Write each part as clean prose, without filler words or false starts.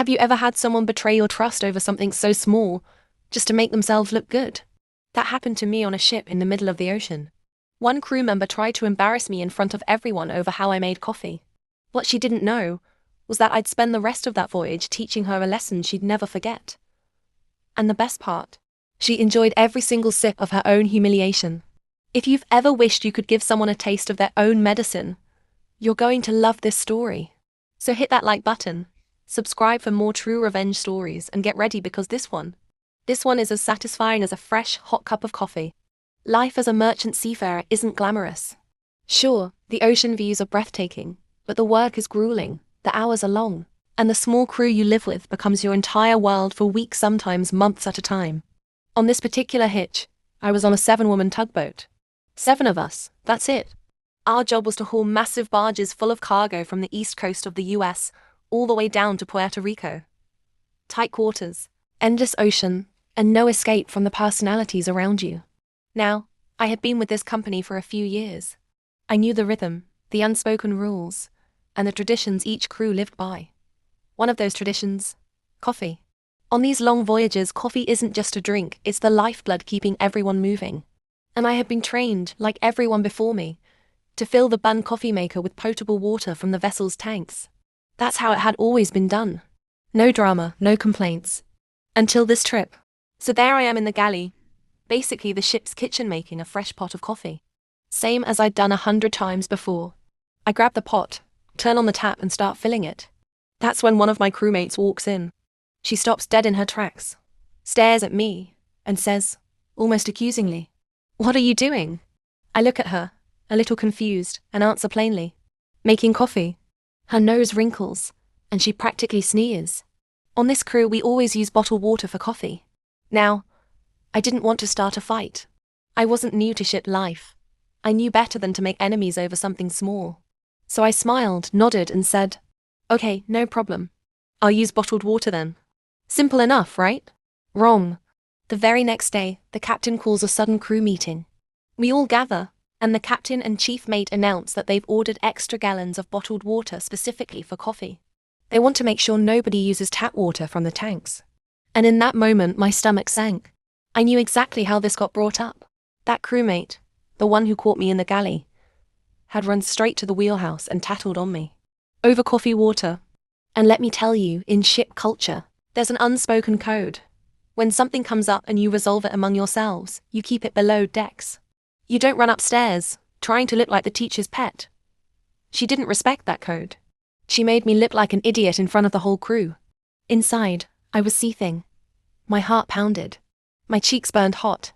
Have you ever had someone betray your trust over something so small, just to make themselves look good? That happened to me on a ship in the middle of the ocean. One crew member tried to embarrass me in front of everyone over how I made coffee. What she didn't know was that I'd spend the rest of that voyage teaching her a lesson she'd never forget. And the best part, she enjoyed every single sip of her own humiliation. If you've ever wished you could give someone a taste of their own medicine, you're going to love this story. So hit that like button, subscribe for more true revenge stories, and get ready because this one is as satisfying as a fresh, hot cup of coffee. Life as a merchant seafarer isn't glamorous. Sure, the ocean views are breathtaking, but the work is grueling, the hours are long, and the small crew you live with becomes your entire world for weeks, sometimes months at a time. On this particular hitch, I was on a 7-woman tugboat. 7 of us, that's it. Our job was to haul massive barges full of cargo from the east coast of the US all the way down to Puerto Rico. Tight quarters, endless ocean, and no escape from the personalities around you. Now, I had been with this company for a few years. I knew the rhythm, the unspoken rules, and the traditions each crew lived by. One of those traditions, coffee. On these long voyages, coffee isn't just a drink, it's the lifeblood keeping everyone moving. And I had been trained, like everyone before me, to fill the BUNN coffee maker with potable water from the vessel's tanks. That's how it had always been done. No drama, no complaints. Until this trip. So there I am in the galley, basically the ship's kitchen, making a fresh pot of coffee. Same as I'd done 100 times before. I grab the pot, turn on the tap and start filling it. That's when one of my crewmates walks in. She stops dead in her tracks, stares at me, and says, almost accusingly, "What are you doing?" I look at her, a little confused, and answer plainly, "Making coffee." Her nose wrinkles, and she practically sneers. On this crew we always use bottled water for coffee. Now, I didn't want to start a fight. I wasn't new to ship life. I knew better than to make enemies over something small. So I smiled, nodded, and said, "Okay, no problem. I'll use bottled water then." Simple enough, right? Wrong. The very next day, the captain calls a sudden crew meeting. We all gather, and the captain and chief mate announce that they've ordered extra gallons of bottled water specifically for coffee. They want to make sure nobody uses tap water from the tanks. And in that moment, my stomach sank. I knew exactly how this got brought up. That crewmate, the one who caught me in the galley, had run straight to the wheelhouse and tattled on me. Over coffee water. And let me tell you, in ship culture, there's an unspoken code. When something comes up and you resolve it among yourselves, you keep it below decks. You don't run upstairs, trying to look like the teacher's pet. She didn't respect that code. She made me look like an idiot in front of the whole crew. Inside, I was seething. My heart pounded. My cheeks burned hot.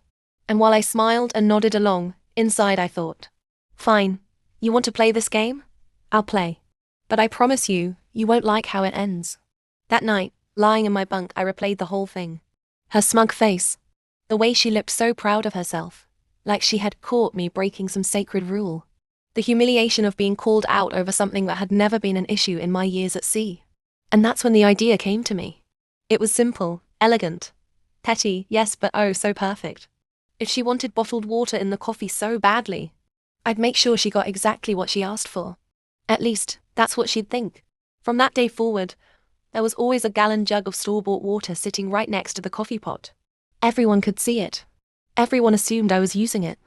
And while I smiled and nodded along, inside I thought, "Fine, you want to play this game? I'll play. But I promise you, you won't like how it ends." That night, lying in my bunk, I replayed the whole thing. Her smug face. The way she looked so proud of herself. Like she had caught me breaking some sacred rule. The humiliation of being called out over something that had never been an issue in my years at sea. And that's when the idea came to me. It was simple, elegant, petty, yes, but oh so perfect. If she wanted bottled water in the coffee so badly, I'd make sure she got exactly what she asked for. At least, that's what she'd think. From that day forward, there was always a gallon jug of store-bought water sitting right next to the coffee pot. Everyone could see it. Everyone assumed I was using it.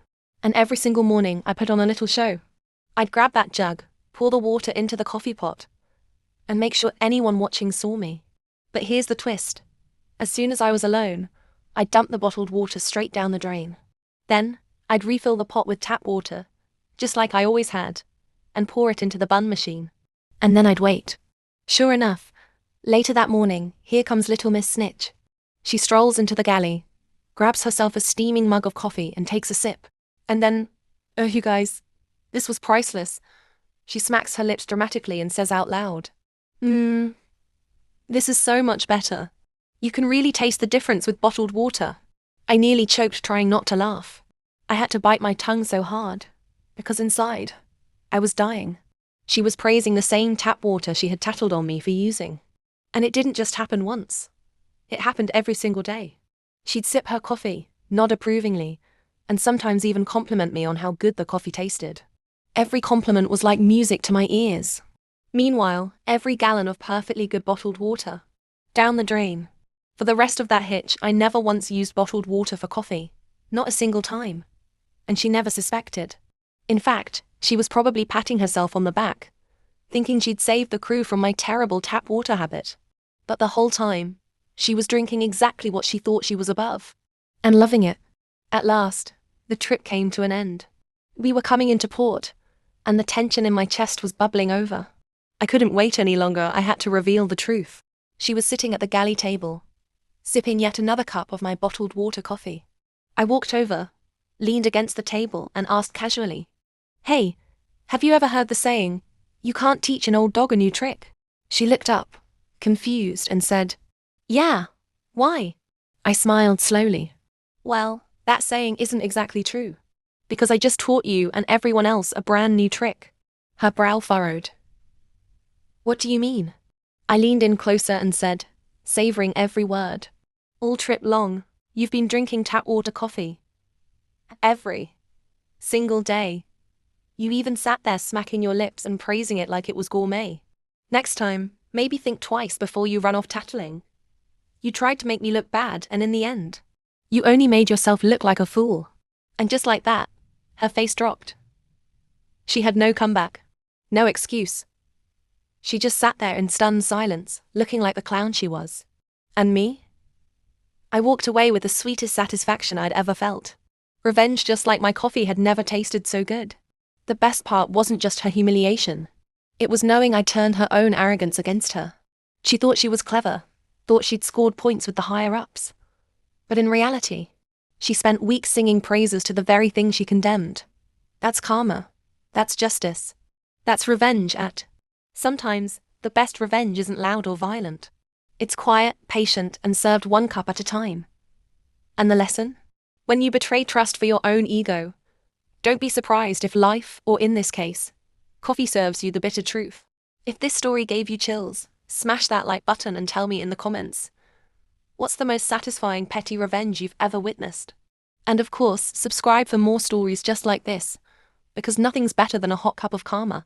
And every single morning, I put on a little show. I'd grab that jug, pour the water into the coffee pot, and make sure anyone watching saw me. But here's the twist. As soon as I was alone, I'd dump the bottled water straight down the drain. Then, I'd refill the pot with tap water, just like I always had, and pour it into the BUNN machine. And then I'd wait. Sure enough, later that morning, here comes little Miss Snitch. She strolls into the galley, grabs herself a steaming mug of coffee and takes a sip. And then, oh you guys, this was priceless. She smacks her lips dramatically and says out loud, "This is so much better. You can really taste the difference with bottled water." I nearly choked trying not to laugh. I had to bite my tongue so hard, because inside, I was dying. She was praising the same tap water she had tattled on me for using. And it didn't just happen once. It happened every single day. She'd sip her coffee, nod approvingly, and sometimes even compliment me on how good the coffee tasted. Every compliment was like music to my ears. Meanwhile, every gallon of perfectly good bottled water Down the drain. For the rest of that hitch, I never once used bottled water for coffee. Not a single time. And she never suspected. In fact, she was probably patting herself on the back, thinking she'd saved the crew from my terrible tap water habit. But the whole time, she was drinking exactly what she thought she was above. And loving it. At last, the trip came to an end. We were coming into port, and the tension in my chest was bubbling over. I couldn't wait any longer. I had to reveal the truth. She was sitting at the galley table, sipping yet another cup of my bottled water coffee. I walked over, leaned against the table, and asked casually, "Hey, have you ever heard the saying, you can't teach an old dog a new trick?" She looked up, confused, and said, "Yeah, why?" I smiled slowly. "Well, that saying isn't exactly true. Because I just taught you and everyone else a brand new trick." Her brow furrowed. "What do you mean?" I leaned in closer and said, savoring every word, "All trip long, you've been drinking tap water coffee. Every single day. You even sat there smacking your lips and praising it like it was gourmet. Next time, maybe think twice before you run off tattling. You tried to make me look bad, and in the end, you only made yourself look like a fool." And just like that, her face dropped. She had no comeback, no excuse. She just sat there in stunned silence, looking like the clown she was. And me? I walked away with the sweetest satisfaction I'd ever felt. Revenge, just like my coffee, had never tasted so good. The best part wasn't just her humiliation. It was knowing I turned her own arrogance against her. She thought she was clever, thought she'd scored points with the higher-ups. But in reality, she spent weeks singing praises to the very thing she condemned. That's karma. That's justice. That's revenge Sometimes, the best revenge isn't loud or violent. It's quiet, patient, and served one cup at a time. And the lesson? When you betray trust for your own ego, don't be surprised if life, or in this case, coffee, serves you the bitter truth. If this story gave you chills, smash that like button and tell me in the comments, what's the most satisfying petty revenge you've ever witnessed? And of course, subscribe for more stories just like this, because nothing's better than a hot cup of karma.